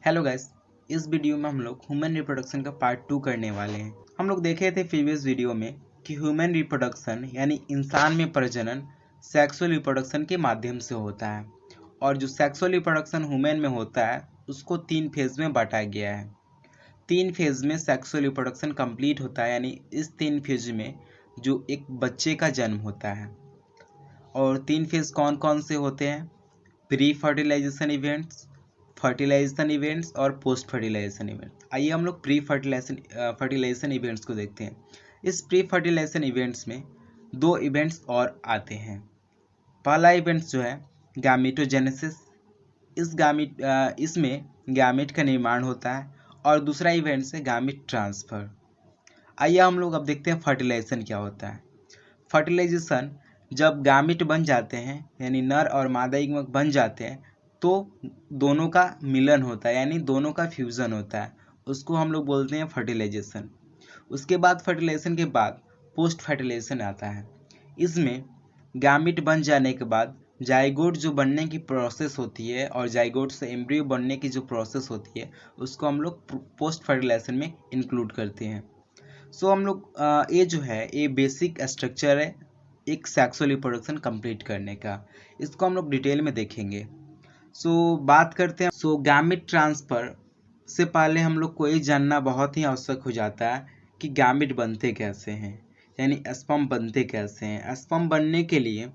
Hello guys, इस video में हम लोग ह्यूमन रिप्रोडक्शन का पार्ट 2 करने वाले हैं। हम लोग देखे थे प्रीवियस वीडियो में कि ह्यूमन रिप्रोडक्शन यानी इंसान में प्रजनन सेक्सुअल रिप्रोडक्शन के माध्यम से होता है और जो सेक्सुअल रिप्रोडक्शन ह्यूमन में होता है उसको 3 फेज में बांटा गया है। 3 फेज में सेक्सुअल रिप्रोडक्शन कंप्लीट होता है, यानी इस 3 फेज में जो एक बच्चे का जन्म होता है। और 3 फेज कौन कौन से होते हैं? Pre fertilisation events, fertilisation events और पोस्ट फर्टिलाइजेशन इवेंट्स। आइए हम लोग प्री फर्टिलाइजेशन इवेंट्स को देखते हैं। इस प्री फर्टिलाइजेशन इवेंट्स में 2 इवेंट्स और आते हैं। पहला इवेंट्स जो है गैमेटोजेनेसिस, इसमें गैमेट का निर्माण होता है, और दूसरा इवेंट्स है गैमेट ट्रांसफर। आइए हम लोग अब देखते हैं फर्टिलाइजेशन क्या होता है। फर्टिलाइजेशन जब गैमेट बन जाते हैं यानी नर और मादा युग्मक बन जाते हैं तो दोनों का मिलन होता है, यानी दोनों का फ्यूज़न होता है, उसको हम लोग बोलते हैं फर्टिलाइजेशन। उसके बाद फर्टिलाइजेशन के बाद पोस्ट फर्टिलाइजेशन आता है। इसमें गैमेट बन जाने के बाद जाइगोट जो बनने की प्रोसेस होती है और जाइगोट से एम्ब्रियो बनने की जो प्रोसेस होती है उसको हम लोग पोस्ट फर्टिलाइजेशन में इंक्लूड करते हैं। सो हम लोग ये जो है ये बेसिक स्ट्रक्चर है एक सेक्सुअल रिप्रोडक्शन कंप्लीट करने का। इसको हम लोग डिटेल में देखेंगे। बात करते हैं। गैमेट ट्रांसफर से पहले हम लोग को ये जानना बहुत ही आवश्यक हो जाता है कि गैमेट बनते कैसे हैं, यानी स्पर्म बनते कैसे हैं। स्पर्म बनने के लिए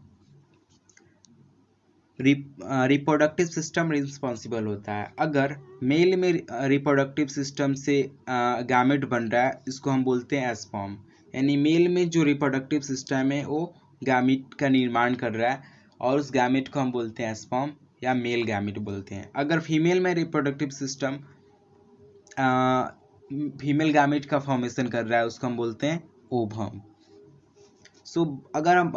रिप्रोडक्टिव सिस्टम रिस्पॉन्सिबल होता है। अगर मेल में रिप्रोडक्टिव सिस्टम से गैमेट बन रहा है, इसको हम बोलते हैं स्पर्म, यानी मेल में जो रिप्रोडक्टिव सिस्टम है वो गैमेट का निर्माण कर रहा है और उस गैमेट को हम बोलते हैं स्पर्म या मेल गैमेट बोलते हैं। अगर फीमेल में रिप्रोडक्टिव सिस्टम फीमेल गैमेट का फॉर्मेशन कर रहा है उसको हम बोलते हैं ओवम। अगर हम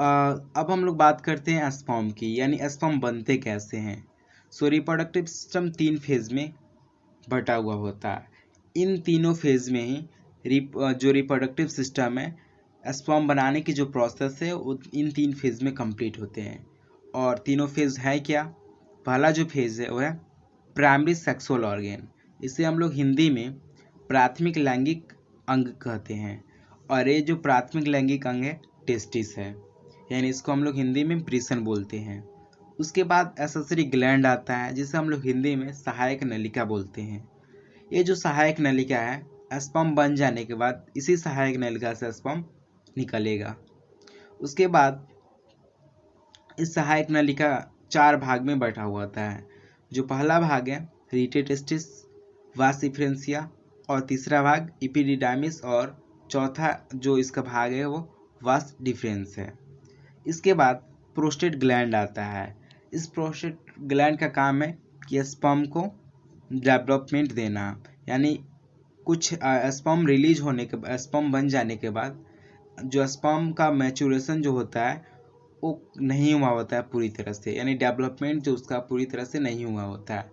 अब हम लोग बात करते हैं स्पर्म की, यानी स्पर्म बनते कैसे हैं। रिप्रोडक्टिव सिस्टम 3 फेज में बटा हुआ होता है। इन तीनों फेज में ही जो रिप्रोडक्टिव सिस्टम है, स्पर्म बनाने की जो प्रोसेस है वो इन 3 फेज में कंप्लीट होते हैं। और तीनों फेज है क्या? पहला जो फेज है वो है प्राइमरी सेक्सुअल ऑर्गन, इसे हम लोग हिंदी में प्राथमिक लैंगिक अंग कहते हैं। और ये जो प्राथमिक लैंगिक अंग है टेस्टिस है, यानी इसको हम लोग हिंदी में प्रीसन बोलते हैं। उसके बाद एक्सेसरी ग्लैंड आता है जिसे हम लोग हिंदी में सहायक नलिका बोलते हैं। ये जो सहायक नलिका है, स्पर्म बन जाने के बाद इसी सहायक नलिका से स्पर्म निकलेगा। उसके बाद इस सहायक नलिका 4 भाग में बटा हुआ होता है। जो पहला भाग है रीटेटेस्टिस, वास डिफरेंशिया, और तीसरा भाग इपिडिडाइमिस, और चौथा जो इसका भाग है वो वास डिफरेंस है। इसके बाद प्रोस्टेट ग्लैंड आता है। इस प्रोस्टेट ग्लैंड का काम है कि स्पर्म को डेवलपमेंट देना, यानी कुछ स्पर्म रिलीज होने के स्पर्म बन जाने के बाद जो स्पर्म का मैच्योरेशन जो होता है वो नहीं हुआ होता है पूरी तरह से, यानी डेवलपमेंट जो उसका पूरी तरह से नहीं हुआ होता है।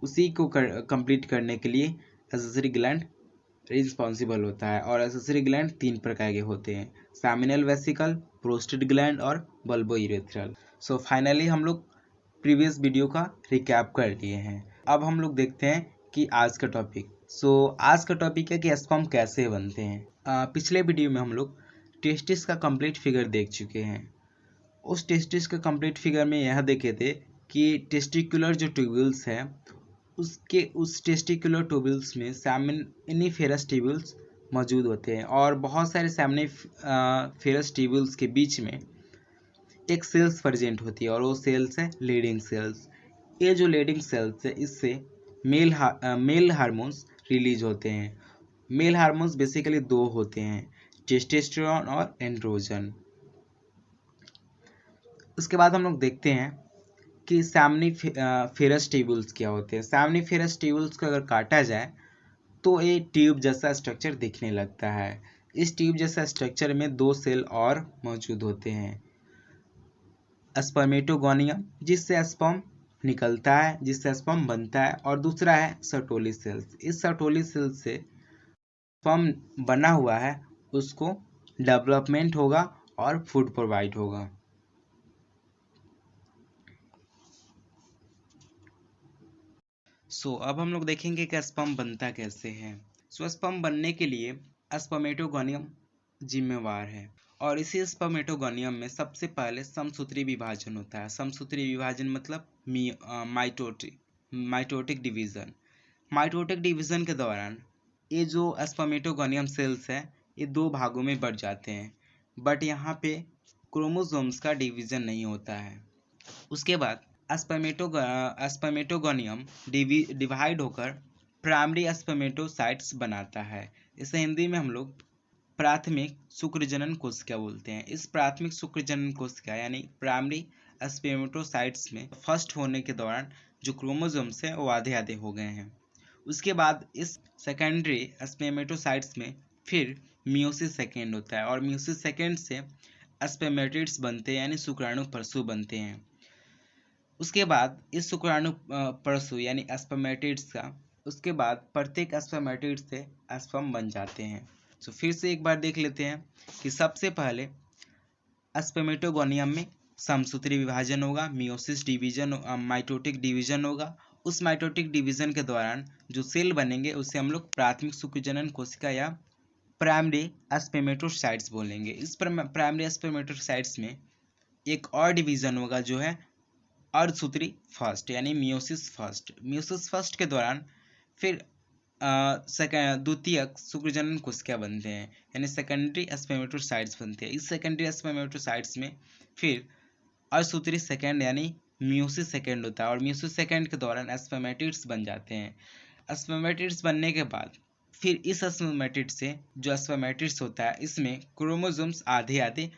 उसी को कंप्लीट करने के लिए एक्सेसरी ग्लैंड रिस्पॉन्सिबल होता है। और एक्सेसरी ग्लैंड 3 प्रकार के होते हैं, सेमिनल वेसिकल, प्रोस्टेट ग्लैंड और बल्बो यूरेथ्रल। फाइनली हम लोग प्रीवियस वीडियो का रिकैप कर लिए हैं। अब हम लोग देखते हैं कि आज का टॉपिक। आज का टॉपिक है कि स्पर्म कैसे बनते हैं। पिछले वीडियो में हम लोग टेस्टिस का कंप्लीट फिगर देख चुके हैं। उस टेस्टिस का कंप्लीट फिगर में यह देखे थे कि टेस्टिकुलर जो ट्यूब्यूल्स है उस टेस्टिकुलर ट्यूब्यूल्स में सेमिनिफेरस ट्यूब्यूल्स मौजूद होते हैं, और बहुत सारे सेमिनिफेरस ट्यूब्यूल्स के बीच में एक सेल्स प्रेजेंट होती है और वो सेल्स है लीडिंग सेल्स। ये जो लीडिंग सेल्स है इससे मेल हार्मोन्स रिलीज होते हैं। मेल हार्मोन्स बेसिकली 2 होते हैं, टेस्टोस्टेरोन और एंड्रोजन। उसके बाद हम लोग देखते हैं कि सेमिनिफेरस ट्यूब्यूल्स क्या होते हैं। सेमिनिफेरस ट्यूब्यूल्स को अगर काटा जाए तो ये ट्यूब जैसा स्ट्रक्चर दिखने लगता है। इस ट्यूब जैसा स्ट्रक्चर में 2 सेल और मौजूद होते हैं, स्पर्मेटोगोनियम जिससे स्पर्म निकलता है, जिससे स्पर्म बनता है, और दूसरा है सर्टोली सेल्स। इस सर्टोली सेल्स से स्पर्म बना हुआ है उसको डेवलपमेंट होगा और फूड प्रोवाइड होगा। अब हम लोग देखेंगे कि स्पर्म बनता कैसे है। स्पर्म बनने के लिए स्पर्मेटोगोनियम जिम्मेवार है, और इसी स्पर्मेटोगोनियम में सबसे पहले समसूत्री विभाजन होता है। समसूत्री विभाजन मतलब माइटोटिक डिवीजन। माइटोटिक डिवीजन के दौरान ये जो स्पर्मेटोगोनियम सेल्स है ये दो भागों में बढ़ जाते हैं, बट यहाँ पे क्रोमोसोम्स का डिवीजन नहीं होता है। उसके बाद स्पर्मेटोगोनियम डिवाइड होकर प्राइमरी स्पर्मेटोसाइट्स बनाता है। इसे हिंदी में हम लोग प्राथमिक शुक्रजनन कोशिका बोलते हैं। इस प्राथमिक शुक्रजनन कोशिका यानी प्राइमरी स्पर्मेटोसाइट्स में फर्स्ट होने के दौरान जो क्रोमोसोम्स हैं वो आधे आधे हो गए हैं। उसके बाद इस सेकेंडरी स्पर्मेटोसाइट्स में फिर मियोसिस सेकेंड होता है, और मियोसिस सेकेंड से स्पर्मेटिड्स बनते हैं यानी शुक्राणु परशु बनते हैं। उसके बाद इस शुक्राणु परशु यानी स्पर्मेटिड्स का उसके बाद प्रत्येक स्पर्मेटिड से स्पर्म बन जाते हैं। तो फिर से एक बार देख लेते हैं कि सबसे पहले स्पर्मेटोगोनियम में समसूत्री विभाजन होगा, मियोसिस डिवीजन, माइटोटिक डिवीजन होगा। उस माइटोटिक डिवीजन के दौरान जो सेल बनेंगे उसे हम लोग प्राथमिक शुक्रजनन कोशिका या प्राइमरी स्पर्मेटोसाइट्स बोलेंगे। इस प्राइमरी स्पर्मेटोसाइट्स में एक और डिवीजन होगा जो है अर्धसूत्री फर्स्ट यानी मियोसिस फर्स्ट। मियोसिस फर्स्ट के दौरान फिर द्वितीयक शुक्रजनन कोशिका बनते हैं यानी सेकेंडरी स्पर्मेटोसाइट्स बनते हैं। इस सेकेंडरी स्पर्मेटोसाइट्स में फिर अर्धसूत्री सेकेंड यानी मियोसिस सेकेंड होता है, और मियोसिस सेकेंड के दौरान स्पर्मेटिड्स बन जाते हैं। स्पर्मेटिड्स बनने के बाद फिर इस स्पर्मेटिड से जो स्पर्मेटिड्स होता है इसमें क्रोमोसोम्स आधे आधे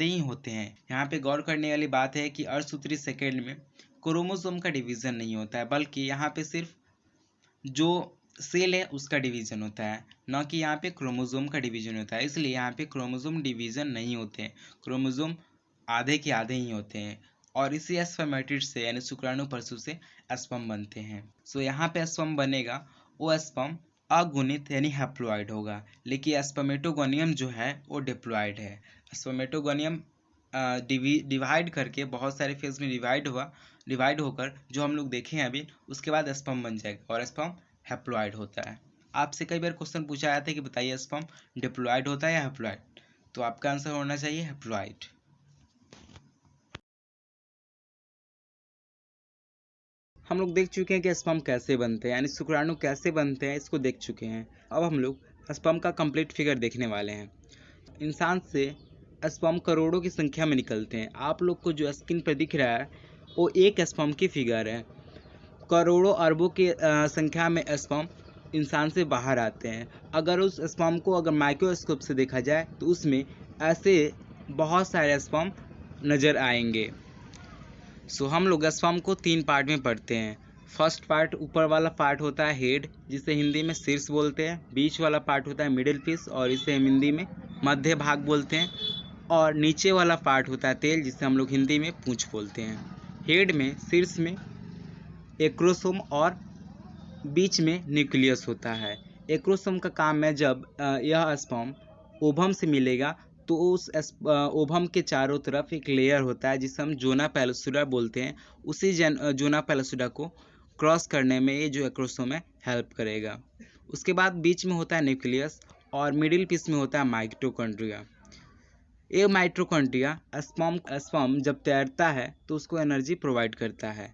ही होते हैं। यहाँ पे गौर करने वाली बात है कि अर्धसूत्री सेकेंड में क्रोमोसोम का डिवीजन नहीं होता है, बल्कि यहाँ पे सिर्फ जो सेल है उसका डिवीजन होता है, न कि यहाँ पे क्रोमोसोम का डिवीजन होता है। इसलिए यहाँ पे क्रोमोसोम डिवीजन नहीं होते हैं, क्रोमोसोम आधे के आधे ही होते हैं, और इसी स्पर्मेटिड से यानी शुक्राणु परशु से स्पर्म बनते हैं। यहाँ पे स्पर्म बनेगा वो स्पर्म अगुणित यानी हैप्लॉइड होगा, लेकिन स्पर्मेटोगोनियम जो है वो डिप्लॉइड है। स्पर्मेटोगोनियम डिवाइड करके बहुत सारे फेज में डिवाइड होकर जो हम लोग देखे हैं अभी, उसके बाद स्पर्म बन जाएगा और स्पर्म हैप्लॉइड होता है। आपसे कई बार क्वेश्चन पूछा जाता है कि बताइए स्पर्म डिप्लॉइड होता है या हैप्लॉइड, तो आपका आंसर होना चाहिए हैप्लॉइड। हम लोग देख चुके हैं कि स्पर्म कैसे बनते हैं यानी शुक्राणु कैसे बनते हैं, इसको देख चुके हैं। अब हम लोग स्पर्म का कंप्लीट फिगर देखने वाले हैं। इंसान से स्पर्म करोड़ों की संख्या में निकलते हैं। आप लोग को जो स्क्रीन पर दिख रहा है वो एक स्पर्म की फिगर है। करोड़ों अरबों की संख्या में स्पर्म इंसान से बाहर आते हैं। अगर उस स्पर्म को अगर माइक्रोस्कोप से देखा जाए तो उसमें ऐसे बहुत सारे स्पर्म नज़र आएंगे। हम लोग स्पर्म को 3 पार्ट में पढ़ते हैं। फर्स्ट पार्ट ऊपर वाला पार्ट होता है हेड, जिसे हिंदी में शीर्ष बोलते हैं। बीच वाला पार्ट होता है मिडिल पीस, और इसे हम हिंदी में मध्य भाग बोलते हैं। और नीचे वाला पार्ट होता है तेल, जिसे हम लोग हिंदी में पूंछ बोलते हैं। हेड में शीर्ष में एक्रोसोम और बीच में न्यूक्लियस होता है। एक्रोसोम का काम है जब यह स्पर्म ओवम से मिलेगा तो उस ओवम के चारों तरफ एक लेयर होता है जिसे हम जोना पैलुसिडा बोलते हैं। उसी जोना पैलुसिडा को क्रॉस करने में ये जो एक्रोसोम है हेल्प करेगा। उसके बाद बीच में होता है न्यूक्लियस, और मिडिल पीस में होता है माइटोकॉन्ड्रिया। ये माइटोकॉन्ड्रिया स्पर्म जब तैरता है तो उसको एनर्जी प्रोवाइड करता है।